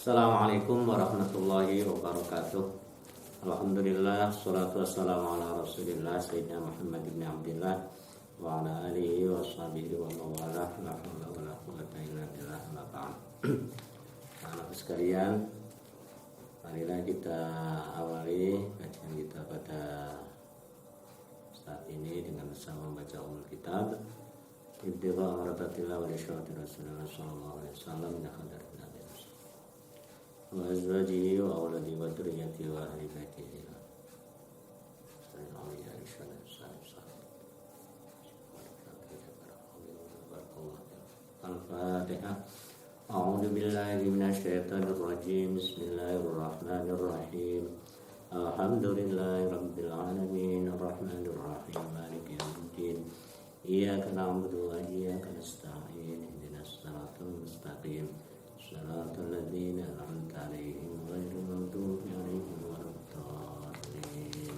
Assalamualaikum warahmatullahi wabarakatuh. Alhamdulillah, salatu wassalamu ala rasulillah Sayyidina Muhammad ibn Abdillah wa ala alihi wa sahbihi wa mawalah. La hawla wa la quwwata illa billah. Amma ba'd. Anak sekalian, marilah kita awali kajian kita pada saat ini dengan bersama membaca umul kitab Ibtiqa amratatillah wa lisyawati Rasulullah sallallahu alaihi wasallam min khadar wa azwajihi wa awladihi wa dzurriyyatihi wa ahli baitihi. Al-Fatihah. A'udzu billahi minasyaitonir rajim. Bismillahirrahmanirrahim. Alhamdulillahi rabbil alamin arrahmanir rahim maliki yaumiddin. Iyyaka na'budu wa iyyaka nasta'in. Ihdinas siratal mustaqim. Shiratal ladzina an'amta 'alaihim ghairil maghdubi 'alaihim waladdallin.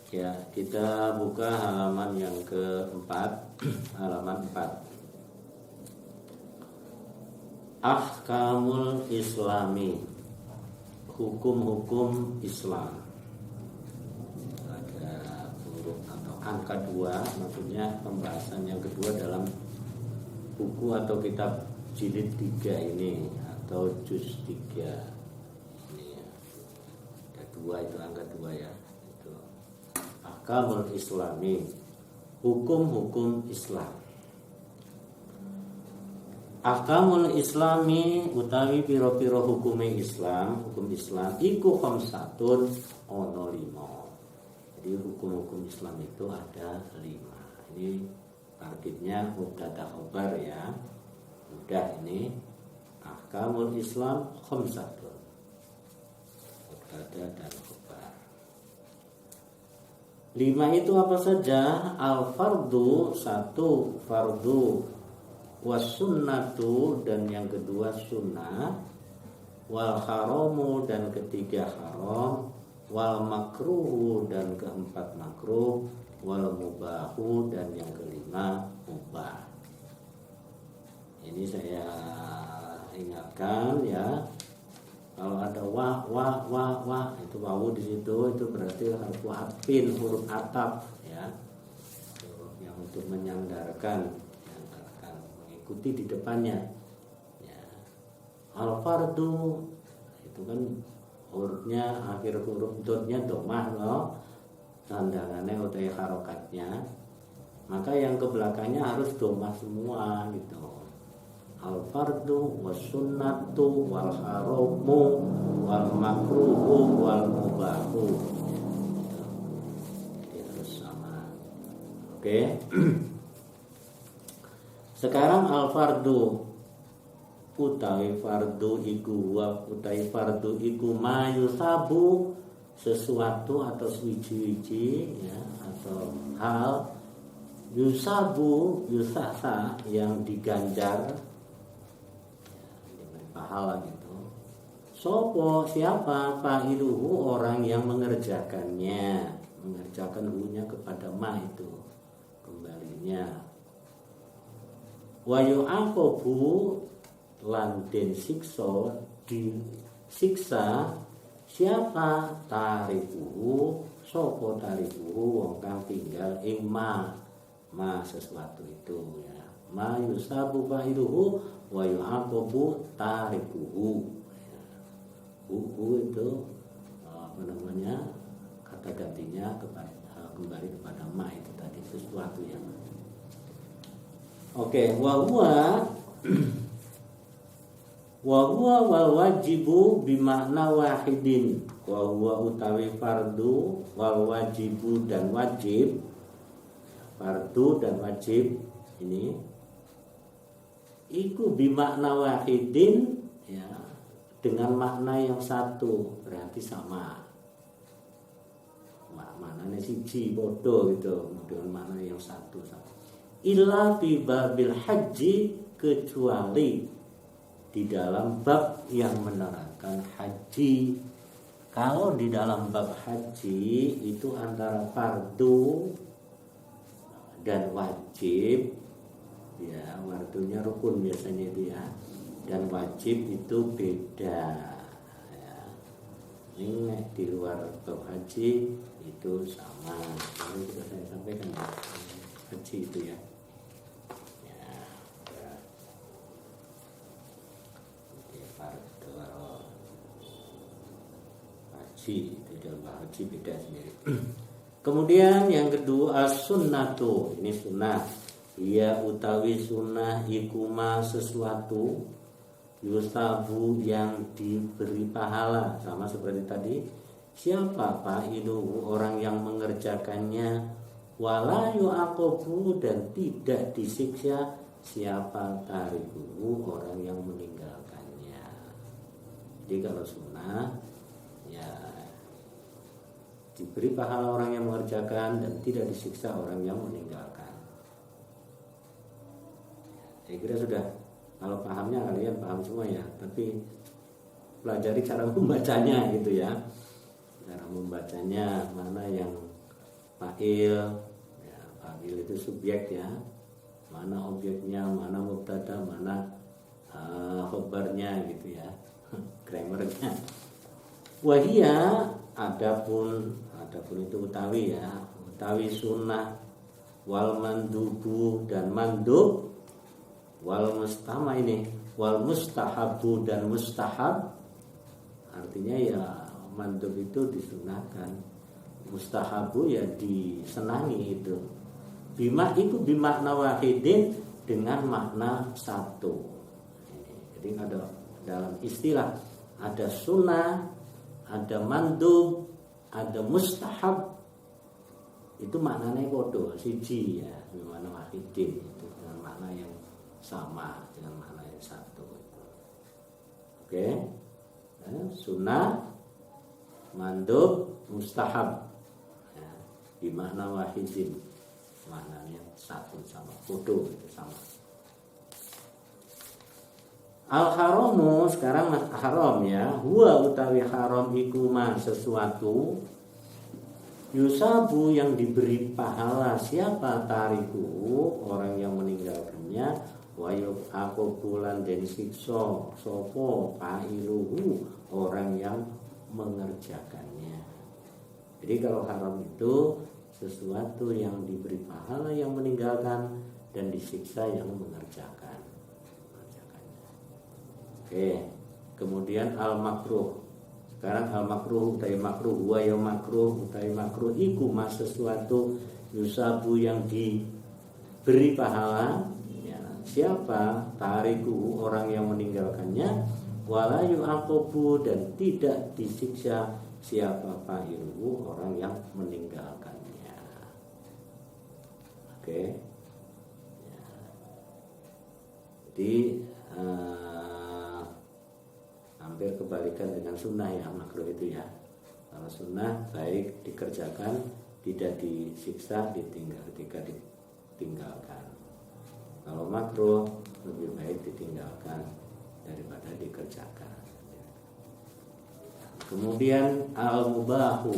Ya, kita buka halaman yang keempat, halaman 4. Ahkamul Islami, hukum-hukum Islam. Ada huruf atau angka 2, maksudnya pembahasan yang kedua dalam buku atau kitab jilid 3 ini atau juz 3 ini ya. Ada 2, itu angka 2 ya. Itu Ahkamul Islami, hukum-hukum Islam. Ahkamul Islami utawi piro-piro hukume Islam, hukum Islam iku khamsatun ono 5. Jadi hukum-hukum Islam itu ada 5. Ini targetnya mubtada khobar ya. Mudah ini. Ahkamul Islam khamsatun. Mubtada dan khobar. 5 itu apa saja? Al-fardu, 1 fardu, was-sunnatu, dan yang kedua sunnah, wal haramu, dan ketiga haram, wal makruhu, dan keempat makruh, wal mubahu, dan yang kelima mubah. Ini saya ingatkan ya, kalau ada wa itu wawu di situ, itu berarti harus wafin, huruf ataf ya, huruf yang untuk menyandarkan, mengikuti di depannya ya. Al fardu itu kan hurufnya, akhir huruf dotnya domah loh, tandangannya utai harokatnya, maka yang ke belakangnya harus domah semua gitu. Al fardu was sunnatu wal haramu wal makruhu wal mubahu gitu. Jadi harus sama. Oke. Sekarang al fardu utawi fardu iku wa utawi fardu iku mayusabu, sesuatu atau swiji-wiji ya, atau hal, yusabu yusasa, yang diganjar ya, pahala gitu. Sopo, siapa? Fa'iluhu, orang yang mengerjakannya, mengerjakan hu-nya kepada ma itu kembalinya. Wa yu'aqabu, lan den siksa, disiksa siapa? Tarifuhu, sopo tarifuhu, wong kang tinggal ing ma sesuatu itu ya. Ma yusabu fa'iluhu wa yu'aqabu tarifuhu ya. Itu apa namanya, kata gantinya kembali kepada ma itu tadi, sesuatu yang oke. Wa huwa wal wajibu bimakna wahidin. Wa huwa utawi fardu, wal wajibu dan wajib. Fardu dan wajib ini iku bimakna wahidin ya, dengan makna yang satu, berarti sama. Maknanya siji bodoh gitu, dengan makna yang satu sama. Illa fi babil haji, kecuali di dalam bab yang menerangkan haji. Kalau di dalam bab haji itu antara fardu dan wajib Ya, fardunya rukun biasanya itu ya. Dan wajib itu beda. Ya. Ini di luar bab haji itu sama. Lalu sudah saya sampaikan ya, haji itu ya. Haji itu dalam haji beda sendiri. Kemudian yang kedua sunnatu, ini sunnah. Ya utawi sunnah ikuma sesuatu yusabu yang diberi pahala, sama seperti tadi. Siapa fa'iluhu, orang yang mengerjakannya, wala yu'aqabu, dan tidak disiksa. Siapa tarikuhu, orang yang meninggalkannya. Jadi kalau sunnah ya diberi pahala orang yang mengerjakan dan tidak disiksa orang yang meninggalkan. Saya kira sudah, kalau pahamnya kalian paham semua ya, tapi pelajari cara membacanya gitu ya. Cara membacanya, mana yang fa'il, ya, fa'il itu subjek ya, mana objeknya, mana mubtada, mana khobarnya gitu ya, grammarnya. Wahia adapun itu utawi ya, utawi sunnah, wal mandubu dan mandub, wal mustama ini, wal mustahabu dan mustahab. Artinya ya mandub itu disunahkan, mustahabu ya disenangi itu. Bima itu bimakna wahidin, dengan makna satu. Jadi ada dalam istilah ada sunnah, ada mandub, ada mustahab, itu maknanya bodoh siji ya, bimana wahidin, itu dengan makna yang sama, dengan makna yang satu. Oke, sunnah, mandub, mustahab, ya, bimana wahidin, maknanya satu sama, bodoh itu sama. Al-haramu, sekarang haram ya. Huwa utawi haram iku ma sesuatu yusabu yang diberi pahala. Siapa tariku, orang yang meninggalkannya. Wa yuqabulan den siksa sopo fa'iluhu, orang yang mengerjakannya. Jadi kalau haram itu sesuatu yang diberi pahala yang meninggalkan dan disiksa yang mengerjakan. Oke, kemudian al-makruh. Sekarang al-makruh utawi makruh, wa ya makruh utawi makruh iku mas sesuatu yusabu yang diberi pahala ya. Siapa? Tariku, orang yang meninggalkannya, wala yu'aqabu, dan tidak disiksa. Siapa? Fa'iluhu, orang yang meninggalkannya. Oke. Ya. Jadi hampir kebalikan dengan sunnah ya, makruh itu ya. Kalau sunnah baik dikerjakan, tidak disiksa, ketika ditinggalkan. Kalau makruh lebih baik ditinggalkan daripada dikerjakan. Kemudian al-mubahu,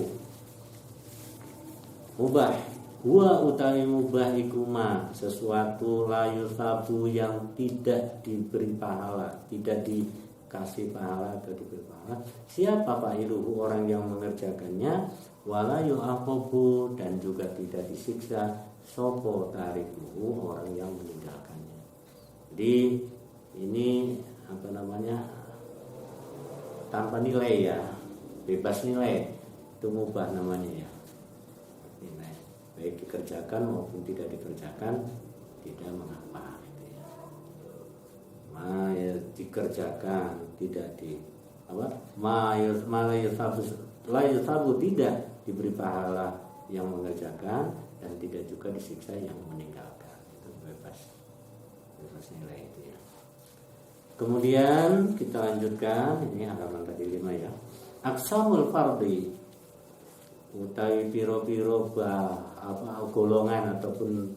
mubah, huwa utawi mubah ikuma sesuatu layu sabu yang tidak diberi pahala, tidak dikasih pahala atau diberi pahala. Siapa fa'iluhu, orang yang mengerjakannya, wala yu'aqabu, dan juga tidak disiksa sopo tarikuhu, orang yang meninggalkannya. Jadi ini apa namanya, tanpa nilai ya, bebas nilai, itu mubah namanya ya. Nilai baik dikerjakan maupun tidak dikerjakan tidak mengapa gitu ya. Dikerjakan tidak di apa, la yusabu tidak diberi pahala yang mengerjakan, dan tidak juga disiksa yang meninggalkan. Itu bebas nilai itu ya. Kemudian kita lanjutkan, ini halaman tadi 5 ya. Aqsamul fardhi utawi piro-piro golongan ataupun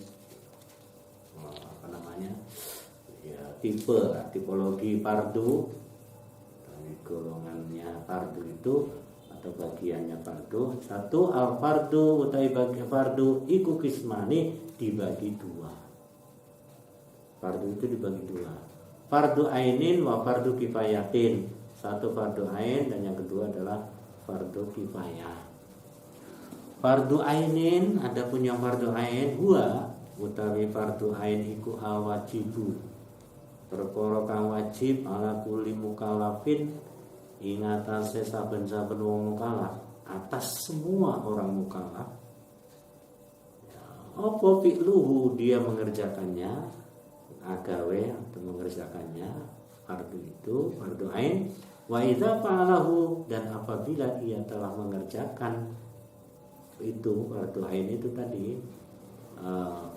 apa namanya ya, tipologi fardu. Golongannya fardu itu atau bagiannya fardu. Satu, al fardu utawi bagi fardu iku kismani, dibagi dua. fardu itu dibagi dua. Fardu ainin wa fardu kifayatin. Satu fardu ain dan yang kedua adalah fardu kifayah. Fardu ainin, adapun yang fardu ain huwa utawi fardu ain iku awajibu. Perkara kang wajib ala kulli mukallafin ing atase saben-saben wong mukallaf, atas semua orang mukallaf. Apa fi'luhu, dia mengerjakannya, agawe atau mengerjakannya, fardu itu fardu ain. Wa idza fa'alahu, dan apabila ia telah mengerjakan itu fardu ain itu tadi,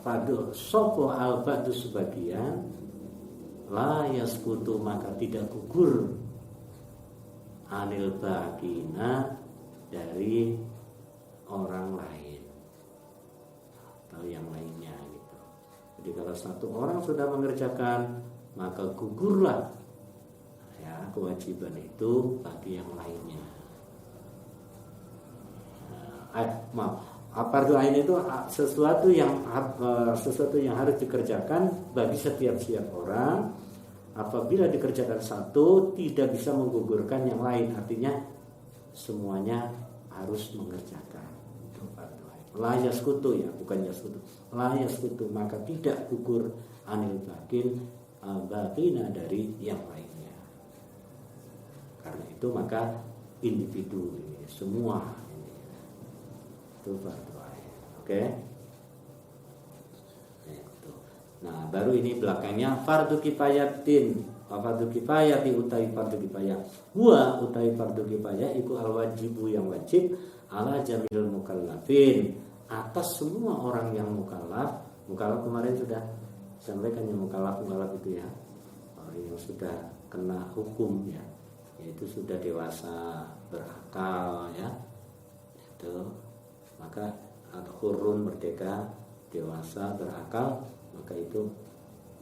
fardu sopo al ba'du sebagian, la yaskutu maka tidak gugur anil baqina dari orang lain atau yang lainnya gitu. Jadi kalau satu orang sudah mengerjakan maka gugurlah ya kewajiban itu bagi yang lainnya. Fardu ain itu sesuatu yang harus dikerjakan bagi setiap orang. Apabila dikerjakan satu tidak bisa menggugurkan yang lain, artinya semuanya harus mengerjakan. Itu fardu ain. La yaskutu, ya bukan yaskutu. La yaskutu maka tidak gugur anil baqina dari yang lainnya. Karena itu maka individu ini semua ini, itu fardu ain. Oke? Nah, baru ini belakangnya fardu kifayatin. Fardu kifayati utawi fardu kifayah. Huwa utawi fardu kifayah iku al wajibu yang wajib ala jamil mukallafin, atas semua orang yang mukallaf. Mukallaf kemarin sudah sampaikan yang mukallaf itu ya, orang yang sudah kena hukum ya, yaitu sudah dewasa berakal ya. Itu maka hurun merdeka dewasa berakal, maka itu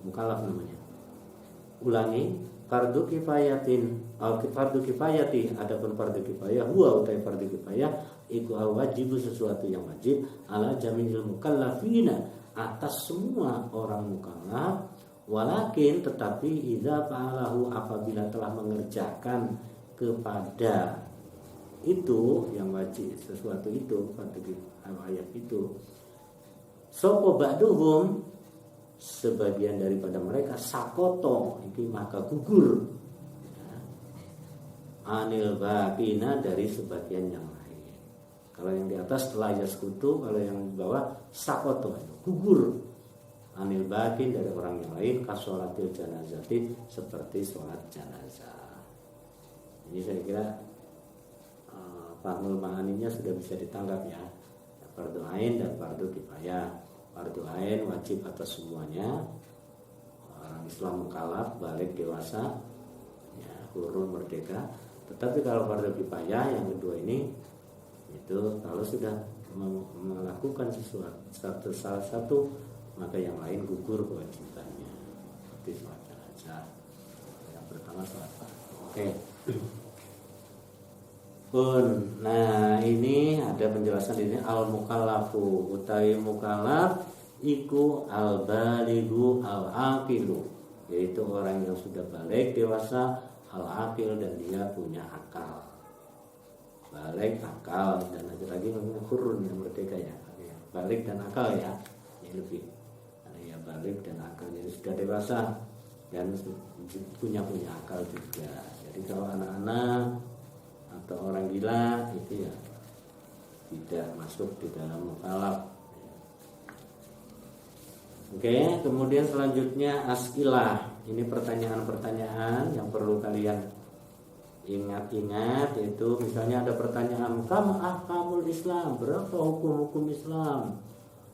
mukallaf namanya. Ulangi, fardu kifayatin fardu kifayati, adapun fardu kifayah huwa utai fardu kifayah iku al wajibu sesuatu yang wajib ala jamil mukallafina, atas semua orang mukallaf. Walakin tetapi idza fa'alahu, apabila telah mengerjakan kepada itu yang wajib, sesuatu itu fardu kifayah itu, sopo ba'duhum, sebagian daripada mereka, sakoto iki maka gugur ya, anil baqina dari sebagian yang lain. Kalau yang di atas layas kutu, kalau yang di bawah sakoto, gugur anil baqin dari orang yang lain, kasolatil janazati, seperti sholat janazah. Ini saya kira fahmul ma'aninya sudah bisa ditangkap ya, fardu ain dan fardu kifayah. Fardu ain wajib atas semuanya, orang Islam mukallaf balik dewasa ya, hurun merdeka. Tetapi kalau fardu kifayah yang kedua ini, itu kalau sudah melakukan sesuatu salah satu, maka yang lain gugur kewajibannya. Seperti sholat jenazah. Yang pertama sholat fardu. Oke. Nah ini ada penjelasan ini, al mukallafu utawi mukallaf iku al balighu al aqilu, yaitu orang yang sudah balik dewasa, al aqil, dan dia punya akal. Balik, akal, dan lagi hurun yang merdeka ya. Balik dan akal ya, ini lebih ya, balik dan akal, jadi sudah dewasa dan punya akal juga. Jadi kalau anak-anak atau orang gila itu ya tidak masuk di dalam mukallaf. Oke, kemudian selanjutnya as'ilah. Ini pertanyaan-pertanyaan yang perlu kalian ingat-ingat, yaitu misalnya ada pertanyaan, kam ahkamul Islam, berapa hukum-hukum Islam?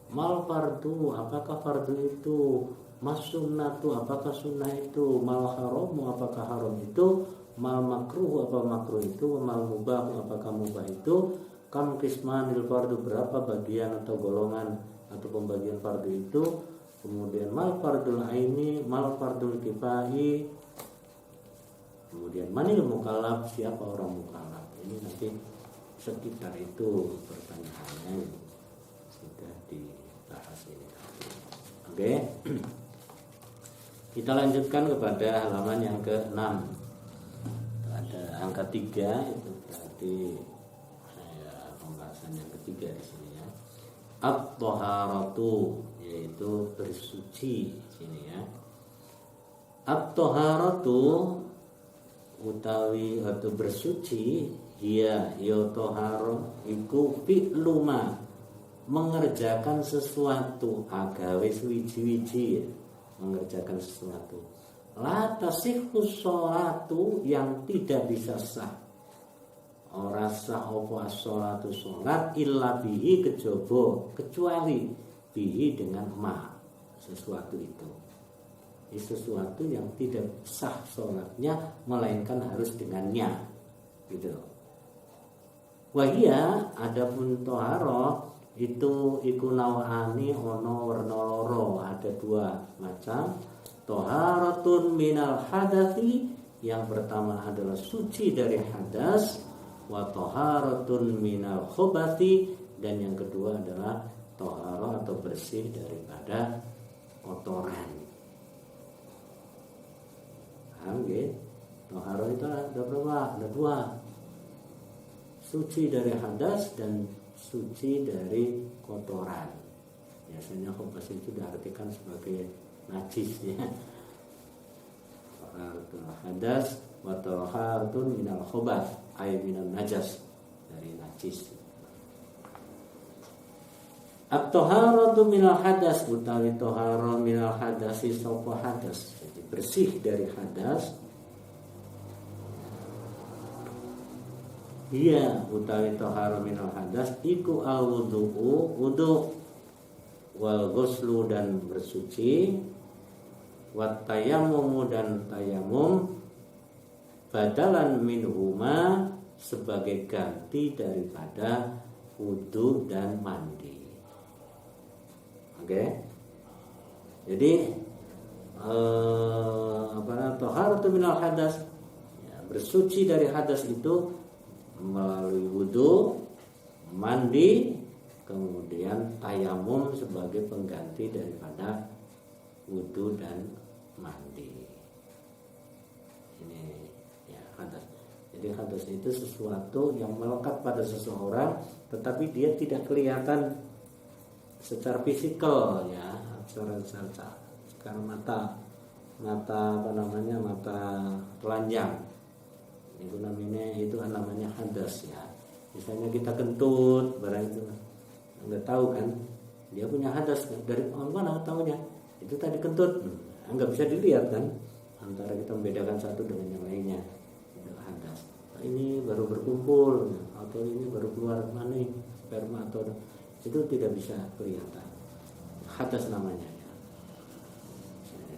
Mal fardu, apakah fardu itu? Mas sunnatu, apakah sunnah itu? Mal haramu, apakah haram itu? Mal makruh, apa makruh itu? Mal mubah, apakah mubah itu? Kam qismanil fardu, berapa bagian atau golongan atau pembagian fardu itu? Kemudian mal fardul aini, mal fardul kifahi. Kemudian manil mukallaf, siapa orang mukallaf? Ini nanti sekitar itu pertanyaannya sudah dibahas ini. Oke. Kita lanjutkan kepada halaman yang ke-6. Ada angka 3, itu berarti pembahasan yang ketiga di sini ya. At-thaharatu, yaitu bersuci di sini ya. At-thaharatu utawi atau bersuci, ya taharo iku fi'luma, mengerjakan sesuatu, agawe suwiji-wiji, mengerjakan sesuatu. La tasihhu sholatu, yang tidak bisa sah, ora sah apa sholatu sholat illa bihi, kecuali bihi dengan ma, sesuatu itu. Ini sesuatu yang tidak sah sholatnya, melainkan harus dengannya, gitu. Wahia, adapun toharo itu iku nawani ono werna loro, ada 2 macam. Toharatun minal hadathi, yang pertama adalah suci dari hadas. Wa toharatun minal khobathi, dan yang kedua adalah toharo atau bersih daripada kotoran. Paham ya? Toharo itu ada berapa? Ada 2. Suci dari hadas dan suci dari kotoran. Biasanya khobas itu diartikan sebagai najis ya. Toharatul hadas wa toharatun minal khobas, ay minal najas, dari najis. At-toharatu minal hadas, utawi toharo minal hadasi sapa hadas, jadi bersih dari hadas. Iya, utawi toharo minal hadas iku al-wudu'u, wudu, wal ghuslu, dan bersuci, wat tayamumu, dan tayamum, badalan minhuma, sebagai ganti daripada wudu dan mandi. Oke. Jadi toharatu minal hadas, ya, bersuci dari hadas itu melalui wudu, mandi, kemudian tayamum sebagai pengganti daripada wudu dan mandi. Ini ya hadas. Jadi hadas itu sesuatu yang melekat pada seseorang, tetapi dia tidak kelihatan secara fisikal ya, secara mata telanjang. Itu namanya hadas ya. Misalnya kita kentut, barang itu nggak tahu kan, dia punya hadas, dari mana tahunya? Itu tadi kentut, nggak bisa dilihat kan, antara kita membedakan satu dengan yang lainnya. Itu hadas. Nah, ini baru berkumpul atau ini baru keluar mani, sperma, atau itu tidak bisa kelihatan. Hadas namanya ya.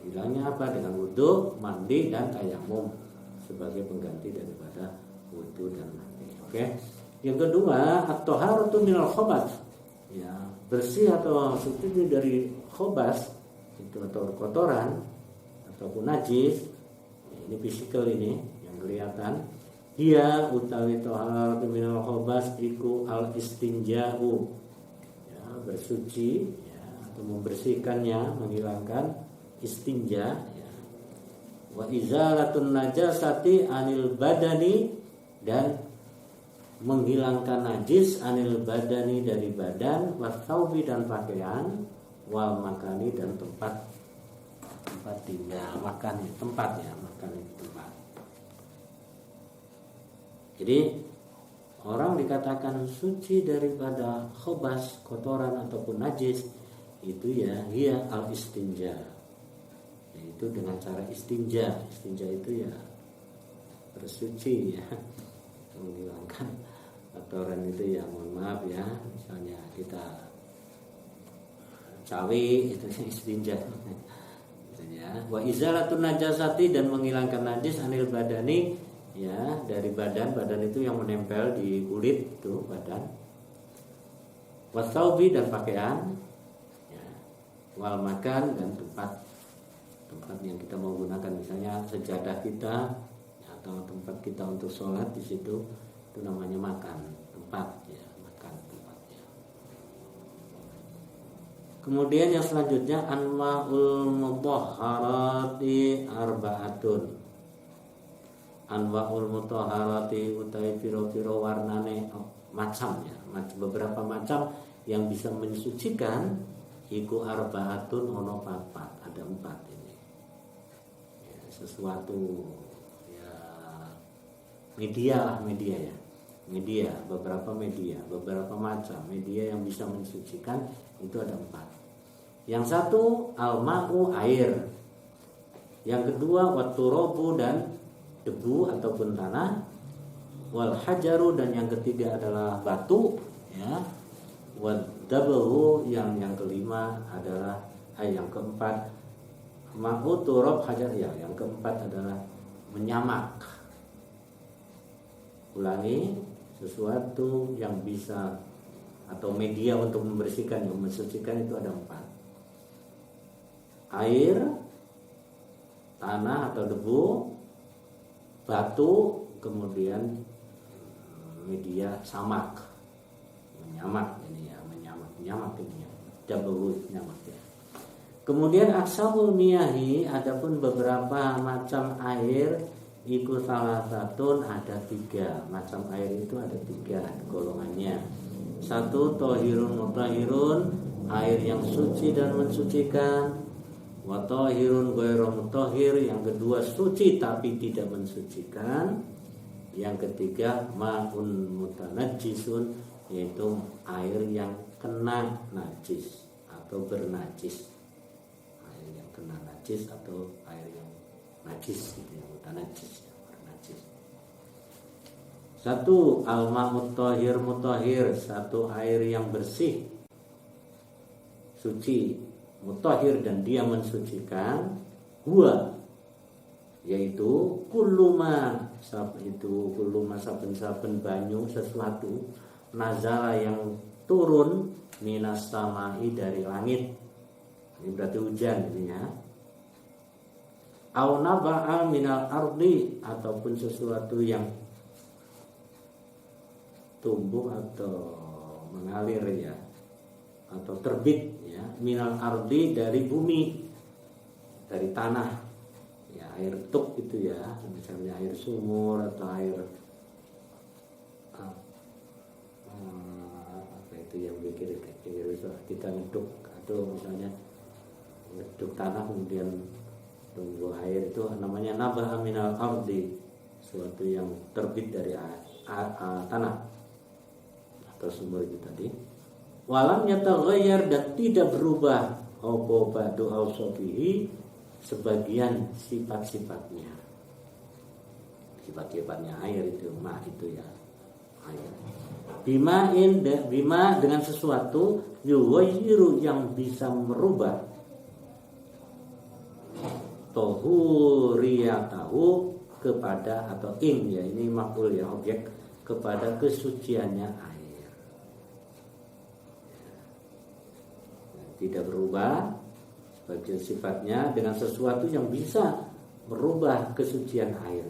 Hilangnya apa? Dengan wudu, mandi, dan tayamum sebagai pengganti daripada wudu dan mandi. Oke. Yang kedua, at-toharatu minal khobath, ya, bersih atau suci dari khobas itu, atau kotoran ataupun najis. Ini fisikal, ini yang kelihatan. Dia utawi toharatu minal khobas iku al istinja'u, ya, bersuci ya, atau membersihkannya, menghilangkan istinja ya. Wa izalatun najasati anil badani, dan menghilangkan najis anil badani, dari badan, wasaubi, dan pakaian, wal makani, dan tempat tinggal, makan tempat ya, makan tempat. Jadi orang dikatakan suci daripada khobas, kotoran ataupun najis itu ya, dia al istinja, yaitu dengan cara istinja. Istinja itu ya bersuci ya, menghilangkan kotoran itu ya. Mohon maaf ya, misalnya kita cawe itu istinja ya. Wa izalatun najasati, dan menghilangkan najis anil badani, ya, dari badan itu yang menempel di kulit itu badan. Wasaubi, dan pakaian ya. Wal makan, dan tempat yang kita mau gunakan, misalnya sejadah kita atau tempat kita untuk sholat, di situ itu namanya makan tempat ya, makan tempatnya. Kemudian yang selanjutnya anwaul mutahharati arba'atun. Anwaul mutahharati utawi piro-piro warnane macam ya, beberapa macam yang bisa mensucikan iku arba'atun ono papat, ada 4 ini. Ya, sesuatu ya media ya. Media, beberapa macam media yang bisa mensucikan itu ada 4. Yang satu al-ma'u air. Yang kedua wat-turabu dan debu ataupun tanah. Wal hajaru dan yang ketiga adalah batu ya. Wad-dabahu yang kelima adalah yang keempat ma'u turab hajar ya. Yang keempat adalah menyamak. Ulangi, sesuatu yang bisa atau media untuk membersihkan, yang mensucikan itu ada 4. Air, tanah atau debu, batu, kemudian media samak, menyamak ini ya, menyamak ini ya, dabahu menyamak ya. Kemudian aksamul miyahi, adapun beberapa macam air iku salah satu ada 3 macam air, itu ada 3 golongannya. Satu tohirun mutahirun, air yang suci dan mensucikan. Wa tohirun ghairu mutahhir, yang kedua suci tapi tidak mensucikan. Yang ketiga ma'un mutanajjisun, yaitu air yang kena najis atau bernajis. Air yang kena najis atau air yang najis gitu ya, mutanajis ya, bernajis. Satu al-ma'ut tahir mutahhir, satu air yang bersih suci, mutahhir dan dia mensucikan. Huwa yaitu kulluma saben-saben banyu sesuatu nazala yang turun minas samai dari langit. Ini berarti hujan ini ya. Au naba'a minal ardi, ataupun sesuatu yang tumbuh atau mengalir ya, atau terbit ya, minal ardi dari bumi, dari tanah ya, air tuk itu ya, misalnya air sumur atau air apa itu yang bikin kita ngeduk, atau misalnya ngeduk tanah kemudian tumbuh air, itu namanya nabah minal ardi, suatu yang terbit dari tanah atau sumur itu tadi. Walam yataghayyar, dan tidak berubah apa ba'du awsafihi, sebagian sifat-sifatnya. Sifat-sifatnya air itu, ma itu ya, air. Bima dengan sesuatu yughayyiru, yang bisa merubah tohuriyatahu, kepada, atau ing ya, ini maf'ul ya, objek, kepada kesuciannya air. Tidak berubah sebagian sifatnya dengan sesuatu yang bisa merubah kesucian air.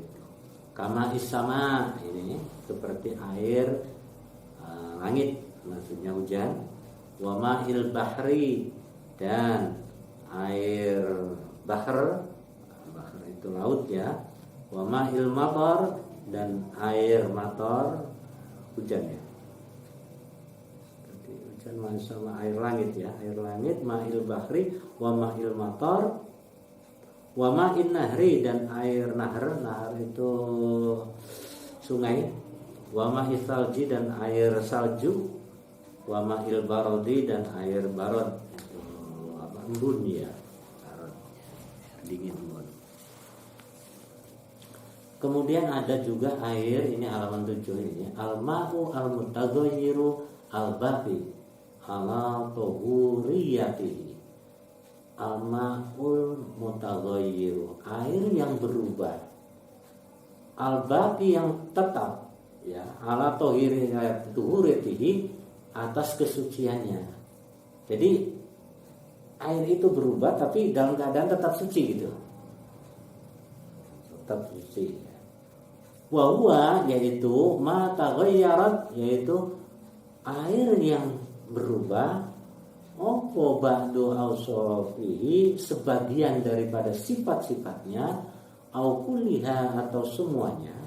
Kama isama, ini seperti air langit, maksudnya hujan. Wa ma'il bahri, dan air bahr itu laut ya. Wa ma'il matar, dan air matar hujan ya. Hujan sama air langit ya, air langit, ma'il bahri wa ma'il matar wa ma'in nahri, dan air nahar itu sungai, wa ma'il salji, dan air salju, wa ma'il barodi, dan air barod itu embun ya, barod dingin embun. Kemudian ada juga air, ini halaman 7 ini, al-ma'u al-mutaghayyiru al-baqi ala tuhuriyatihi. Al-ma'ul mutaghayyiru, air yang berubah, al-baqi yang tetap ya, ala tuhuriyatihi, atas kesuciannya. Jadi air itu berubah tapi dalam keadaan tetap suci gitu, tetap suci ya. Wa huwa, yaitu ma taghayyarat, yaitu air yang berubah Opo ba'du ausofihi, sebagian daripada sifat-sifatnya, au kulliha atau semuanya,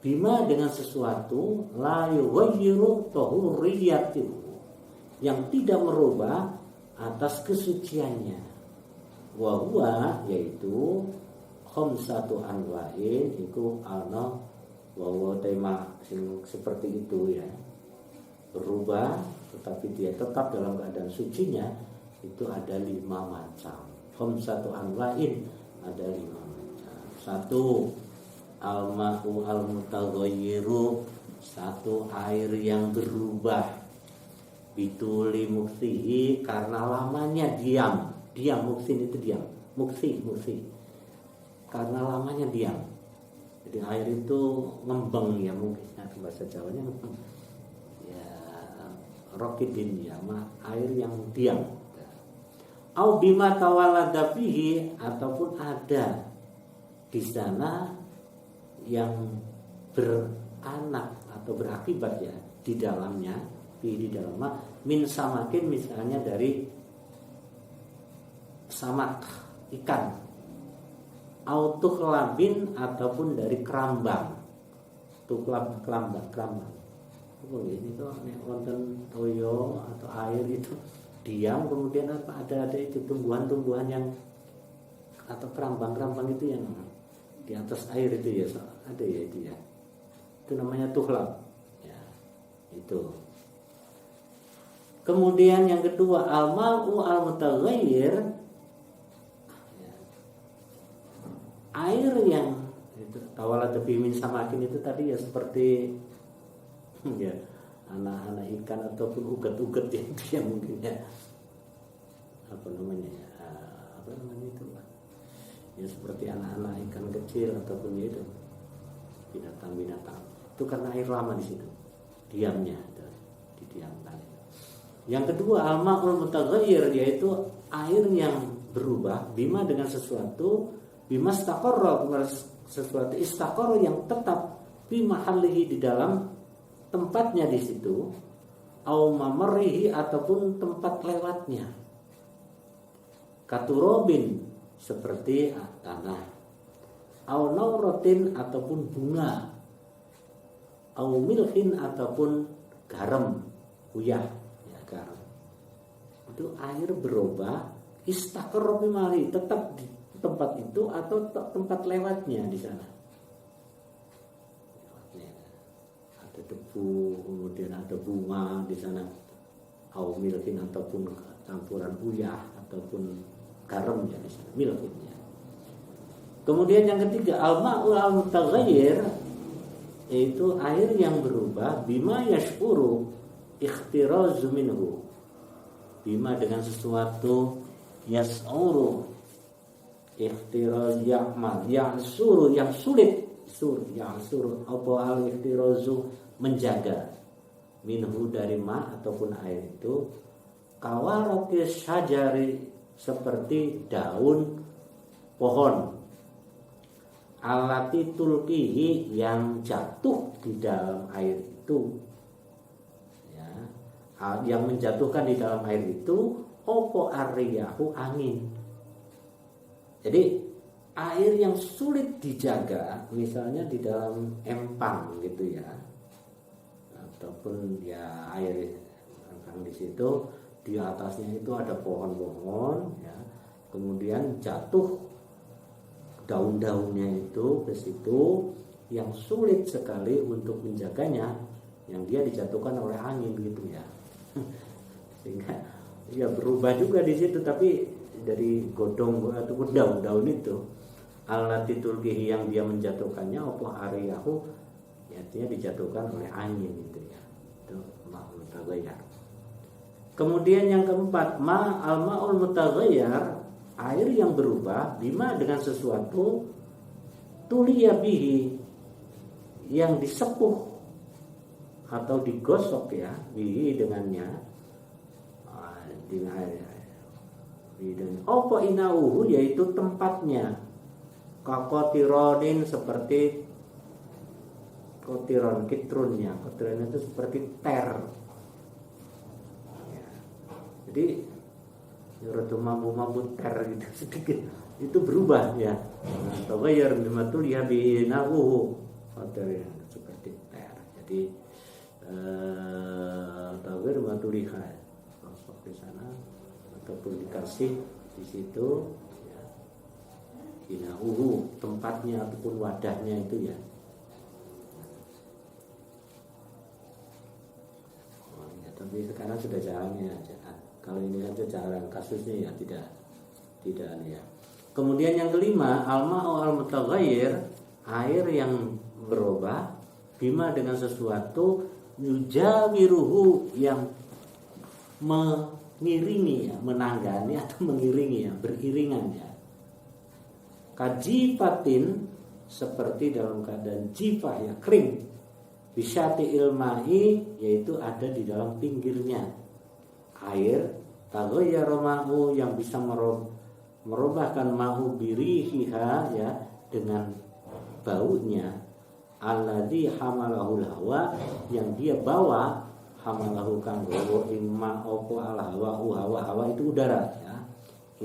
bima dengan sesuatu, la yughayyiru tahurriyatihi, yang tidak merubah atas kesuciannya. Wa huwa, yaitu khamsatu anwa'in, iku ana wa huwa tema seperti itu ya. Berubah tetapi dia tetap dalam keadaan sucinya, itu ada 5 macam. Khamsatu anwa'in, ada 5 macam. 1, al-ma'u al-mutaghayyiru, 1 air yang berubah, bituli muksihi, karena lamanya diam, muksin itu diam, muksi, karena lamanya diam. Jadi air itu ngembang ya, mungkin bahasa Jawanya ngembang ya, rokidin ya, air yang diam. Au bima tawallada fihi, ataupun ada di sana yang beranak atau berakibat ya di dalamnya, di dalamnya, min samakin, misalnya dari samak, ikan, au tukhlabin, ataupun dari kerambang. Kerambang. Ini tuh wonten toyo atau air itu diam, kemudian ada itu tumbuhan-tumbuhan yang atau kerambang itu yang di atas air itu ya, ada ya itu ya. Itu namanya tukhlab. Ya, itu. Kemudian yang kedua, al-ma'u al-mutaghayyir, air yang itu tawala tebi min samakin itu tadi ya, seperti ya anak-anak ikan ataupun ugat-ugat yang dia mungkin ya apa namanya itu ya, seperti anak-anak ikan kecil ataupun ya itu binatang-binatang itu, karena air lama di situ diamnya itu, didiamkan. Yang kedua, al-ma'ul mutaghayyir, yaitu air yang berubah, bima dengan sesuatu, bima istaqarra, sesuatu istaqarra yang tetap, bima halihi, di dalam tempatnya di situ, au mamarihi, ataupun tempat lewatnya, katurobin, seperti tanah, au nauratin, ataupun bunga, au milhin, ataupun garam, uyah ya, garam. Itu air berubah, istaqarra bimali, tetap di tempat itu atau tempat lewatnya di sana. Ada debu, kemudian ada bunga di sana, au milhin, ataupun campuran uyah ataupun garam ya di sana, milhin ya. Kemudian yang ketiga, al-ma'ul al-mutaghayyir, yaitu air yang berubah, bima yash'uru ikhtirazu minhu, bima dengan sesuatu, yash'uru ikhtiraz, ya'mal, ya'suru, yang sulit, ya'suru, apa al-ikhtirazu, menjaga, minhu, dari ma ataupun air itu, kawarakis syajari, seperti daun pohon, alati tulkihi, yang jatuh di dalam air itu ya, yang menjatuhkan di dalam air itu, opo ariyahu, angin. Jadi air yang sulit dijaga, misalnya di dalam empang gitu ya, ataupun ya air empang di situ, di atasnya itu ada pohon-pohon ya, kemudian jatuh daun-daunnya itu ke situ, yang sulit sekali untuk menjaganya, yang dia dijatuhkan oleh angin gitu ya. Sehingga ya berubah juga di situ, tapi dari godong ataupun daun-daun itu, alati tulkihi, yang dia menjatuhkannya, apa ariyahu, artinya dijatuhkan oleh angin gitu ya. Itu ma'ul mutaghayyir. Kemudian yang keempat, al-ma'ul mutaghayyir, air yang berubah, bima dengan sesuatu, tuliya bihi, yang disepuh atau digosok ya, bihi dengannya, dengan air. Dan opo inauhu, yaitu tempatnya, kakotironin, seperti kotiron, kitrunnya, kotiron itu seperti ter ya. Jadi rada mampu ter gitu sedikit itu berubah ya. Taghayyar bimatul ya binahu ya, seperti ter. Jadi taghayyar bimatul ya. Masuk di sana ataupun dikasih di situ ya. Binahu tempatnya ataupun wadahnya itu ya. Oh, ya tapi sekarang sudah jarangnya aja. Kalau ini saja jarang kasusnya ya tidak ya. Kemudian yang kelima, al-ma'u al-mutaghayyir, air yang berubah bima dengan sesuatu yujawiruhu yang mengiringi ya, menanggani atau mengiringi ya, beriringan ya. Kajifatin seperti dalam keadaan jifah ya, kering. Bisyati ilmahi yaitu ada di dalam pinggirnya. Air taghayyara ma'u yang bisa merubahkan ma'u birihiha ya dengan baunya alladzi hamalahul hawa yang dia bawa hamalahu kang gowo imma opo al hawa itu udara ya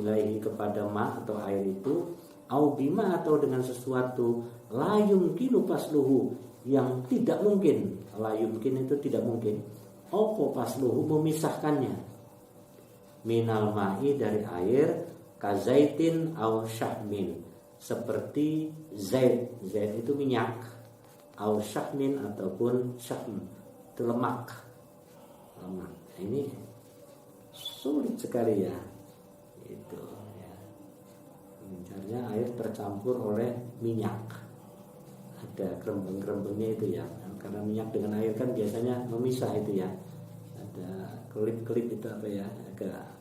ilaihi kepada ma atau air itu au bima atau dengan sesuatu la yumkinu pasluhu yang tidak mungkin la yumkin itu tidak mungkin opo pasluhu memisahkannya minal ma'i dari air kazaitin au syahmin seperti zait itu minyak au syahmin ataupun syahm itu lemak. Ini sulit sekali ya itu ya. Misalnya air tercampur oleh minyak ada kerembeng-kerembengnya itu ya karena minyak dengan air kan biasanya memisah itu ya ada kelip-kelip itu apa ya agak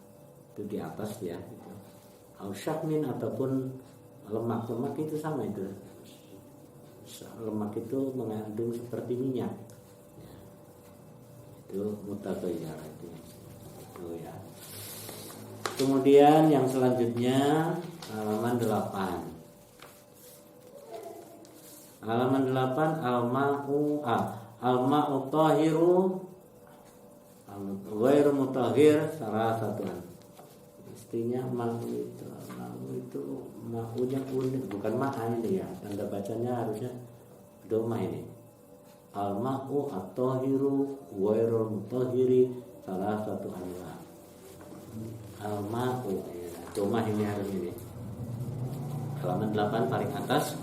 itu di atas ya gitu. Ausyakmin ataupun lemak itu sama itu. Lemak itu mengandung seperti minyak. Ya. Itu mutaghayyir itu ya. Kemudian yang selanjutnya halaman 8. Halaman 8 al-ma'u tahiru ghairu mutahhir salah satuan. Mestinya ma'unya unik bukan ma'a ini ya. Tanda bacanya harusnya doma ini. Al-ma'u at-tahiru ghairu mutahhiri salah satu anwa. Al-ma'u ya. Doma ini harus ini. Halaman 8 paling atas.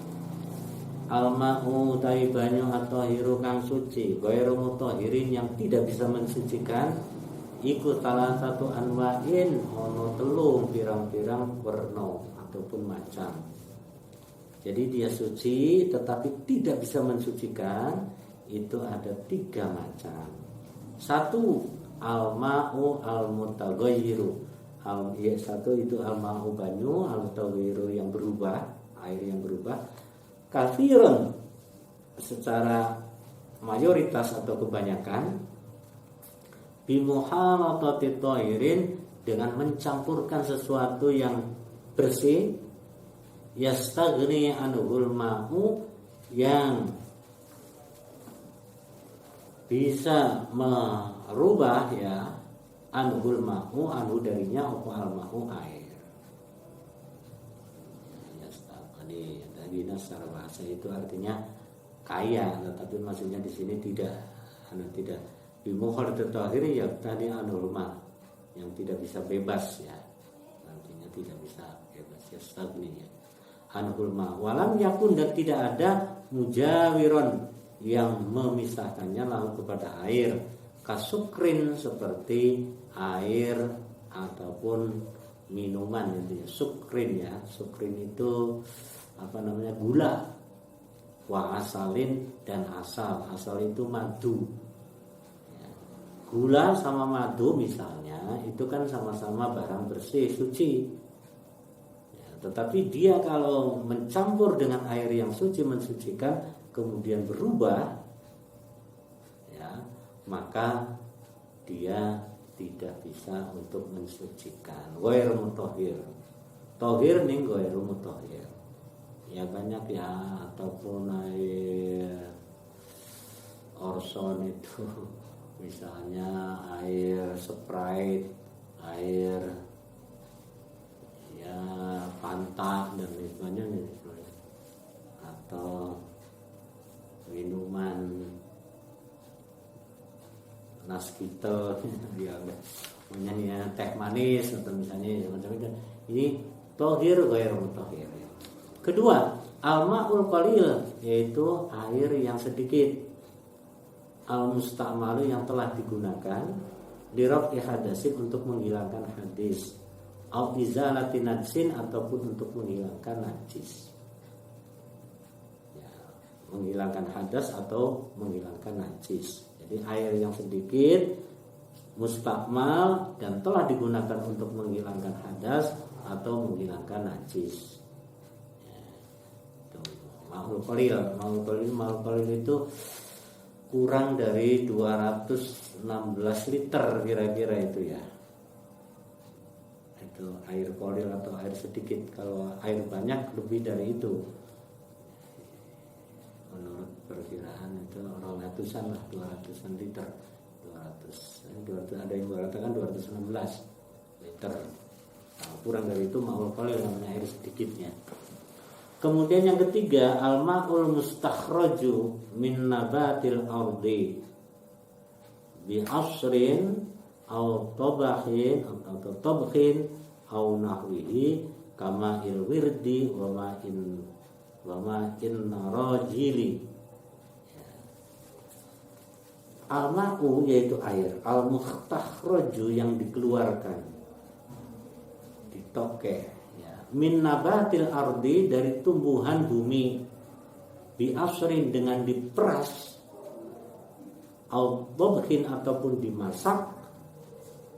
Al-ma'u taibanyu at-tahiru kang suci ghairu mutahhirin yang tidak bisa mensucikan iku salah satu anwa'in ono telung pirang-pirang werna ataupun macam. Jadi dia suci tetapi tidak bisa mensucikan itu ada 3 macam. 1 al-ma'u al-mutaghayyiru. Satu itu al-ma'u banyu al-mutaghayyiru yang berubah, air yang berubah. Katsiran secara mayoritas atau kebanyakan bimuhalatati tahirin dengan mencampurkan sesuatu yang bersih yastaghni anhul ma'u yang bisa merubah ya anhul ma'u anhu darinya apa al ma'u air. Yastaghni dari secara bahasa itu artinya kaya tetapi maksudnya di sini tidak bimuhalatati tahirin ya tadi anhul ma yang tidak bisa bebas ya. Artinya tidak bisa bebas yastaghni ya. Anhul ma walam yakun dan tidak ada mujawiron yang memisahkannya lalu kepada air kasukrin seperti air ataupun minuman itu ya sukrin ya sukrin itu gula wa asalin dan asal itu madu ya. Gula sama madu misalnya itu kan sama-sama barang bersih suci. Tetapi dia kalau mencampur dengan air yang suci mensucikan kemudian berubah ya maka dia tidak bisa untuk mensucikan. Ghairu mutahhir. Tahhir ning ghairu mutahhir. Ya banyak ya ataupun air orson itu misalnya air Sprite air ya Fanta dan lain sebagainya, atau minuman naskito ya misalnya teh manis atau misalnya macam itu, ini tohir gair mutahhir. Kedua, al-ma'ul qalil, yaitu air yang sedikit, al-musta'malu yang telah digunakan liraf'i hadasin untuk menghilangkan hadis, au izalati najsin ataupun untuk menghilangkan najis. Menghilangkan hadas atau menghilangkan najis. Jadi air yang sedikit, mustakmal dan telah digunakan untuk menghilangkan hadas atau menghilangkan najis. Ma'ul qalil itu kurang dari 216 liter kira-kira itu ya. Itu air qalil atau air sedikit. Kalau air banyak lebih dari itu. Menurut perkiraan itu ratusan lah, 200-an liter, 200 ada yang mengatakan 216 liter. Nah, kurang dari itu ma'ul qalil, namanya air sedikitnya. Kemudian yang ketiga, al-ma'ul mustakhraju min nabatil ardi bi asrin au tabahin atau tabkhin au nahwihi kama il wirdi wa ma'in rajili. Al-ma'u yaitu air, al-mustakhraju yang dikeluarkan, ditokeh ya, min nabatil ardi dari tumbuhan bumi, bi asrin dengan diperas, au tabkhin ataupun dimasak,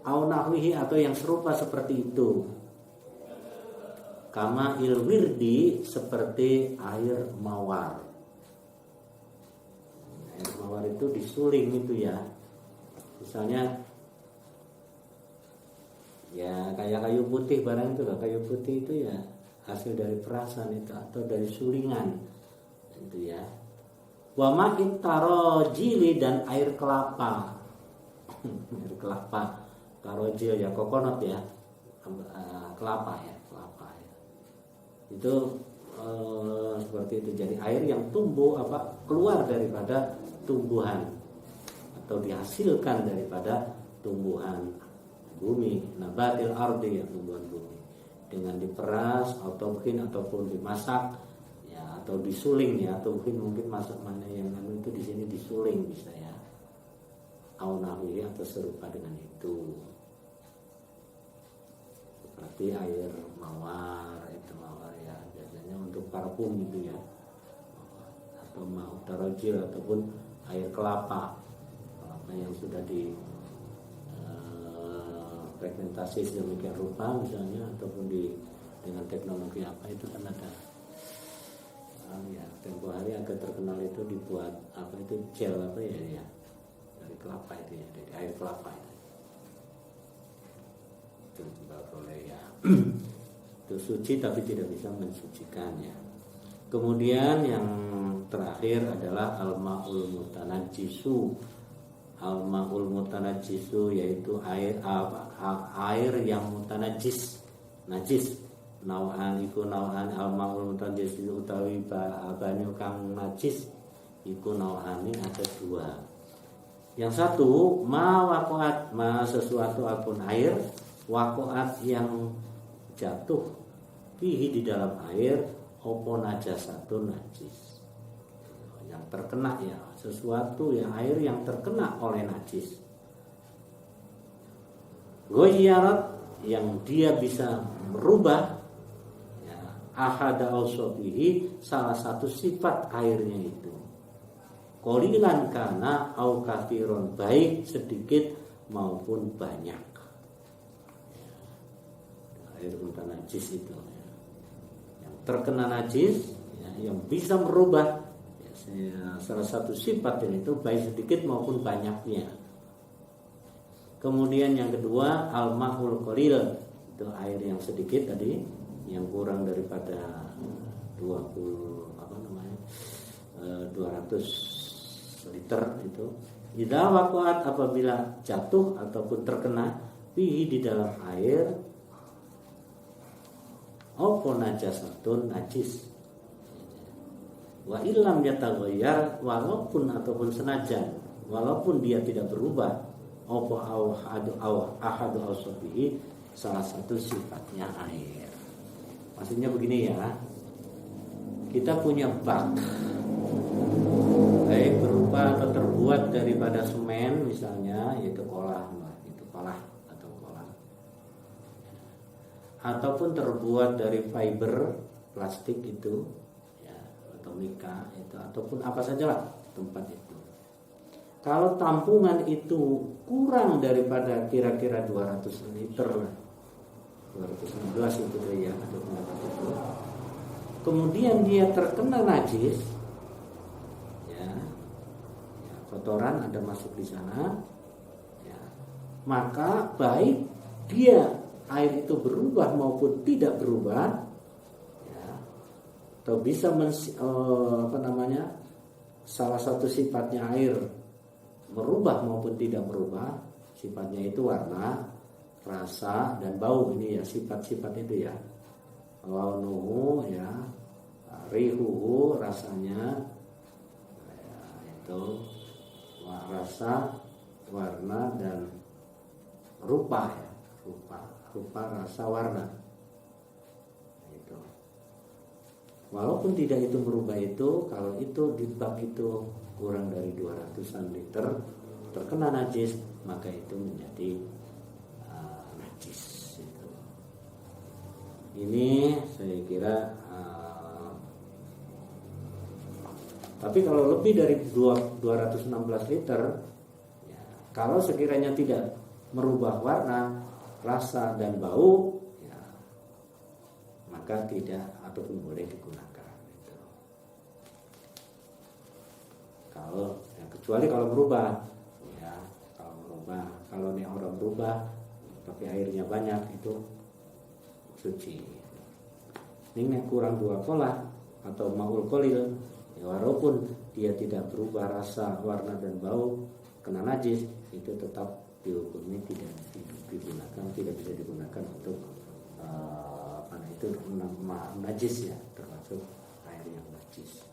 au nahwihi atau yang serupa seperti itu. Kama il wirdi, seperti air mawar. Air mawar itu disuling itu ya. Misalnya ya kayak kayu putih barang itu lah. Kayu putih itu ya hasil dari perasan itu atau dari sulingan itu ya. Wa ma'in tarojili, dan air kelapa. Air kelapa, tarojil ya, kokonot ya, kelapa ya. Itu seperti itu. Jadi air yang tumbuh keluar daripada tumbuhan atau dihasilkan daripada tumbuhan bumi, nabatil ardi ya, tumbuhan bumi, dengan diperas atau mungkin ataupun dimasak ya, atau disuling ya, atau mungkin masak mana yang itu di sini disuling bisa ya, au nahwi atau serupa dengan itu. Seperti air mawar, itu mawar ya, biasanya untuk parfum gitu ya, atau mau tarojil ataupun air kelapa yang sudah di fermentasi sedemikian rupa misalnya, ataupun dengan teknologi apa itu kan ada ya, tempo hari agak terkenal itu dibuat itu gel ya dari kelapa itu ya, dari air kelapa itu juga boleh ya. Itu suci tapi tidak bisa mensucikannya. Kemudian yang terakhir adalah al-ma'ul mutanajjisu. Al-ma'ul mutanajjisu yaitu air yang mutanajjis, najis. Nau'an iku nau'an al-ma'ul mutanajjisu utawi banyu kang najis iku nau'ane ada dua. Yang satu ma waqa'at, ma sesuatu apun air, waqa'at yang jatuh fihi di dalam air, opo najasatun najis, yang terkena ya, sesuatu yang air yang terkena oleh najis. Goyarat, yang dia bisa merubah ya, ahada ausofihi, salah satu sifat airnya itu, qalilan kana au katsiron, baik sedikit maupun banyak. Air mutanajis itu ya, yang terkena najis ya, yang bisa merubah ya, salah satu sifat itu baik sedikit maupun banyaknya. Kemudian yang kedua al-ma'ul qalil, itu air yang sedikit tadi, yang kurang daripada 200 liter itu. Idza waqa'at, apabila jatuh ataupun terkena di dalam air apa najasatun najis. Wa illam yataghayyar, walaupun ataupun senajan, walaupun dia tidak berubah, apa ahadu awsafihi, salah satu sifatnya air. Maksudnya begini ya, kita punya bak, baik berupa atau terbuat daripada semen misalnya, yaitu kolah, itu kolah atau kolah, ataupun terbuat dari fiber plastik itu, ya, atau mika itu, ataupun apa sajalah tempat itu. Kalau tampungan itu kurang daripada kira-kira 200 liter, 216 itu ya, atau pendapat itu, kemudian dia terkena najis, ya, kotoran ada masuk di sana, ya, maka baik dia air itu berubah maupun tidak berubah, ya, atau bisa salah satu sifatnya air merubah maupun tidak merubah, sifatnya itu warna, rasa, dan bau. Ini ya sifat-sifat itu ya. Launuhu, ya, rihuhu, rasanya, ya, itu rasa, warna, dan rupa, ya, rupa, rasa, warna. Itu. Walaupun tidak itu merubah itu, kalau itu di bak itu kurang dari 200-an liter terkena najis, maka itu menjadi najis. Itu. Ini saya kira tapi kalau lebih dari 216 liter, ya, kalau sekiranya tidak merubah warna, rasa, dan bau, ya, maka tidak ataupun boleh digunakan. Gitu. Kecuali kalau berubah, ya, kalau ini orang berubah tapi airnya banyak, itu suci. Ini kurang 2 kolah atau ma'ul qalil, ya, walaupun dia tidak berubah rasa, warna, dan bau, kena najis, itu tetap dihukumi tidak digunakan, tidak bisa digunakan untuk itu najis, ya, termasuk air yang najis.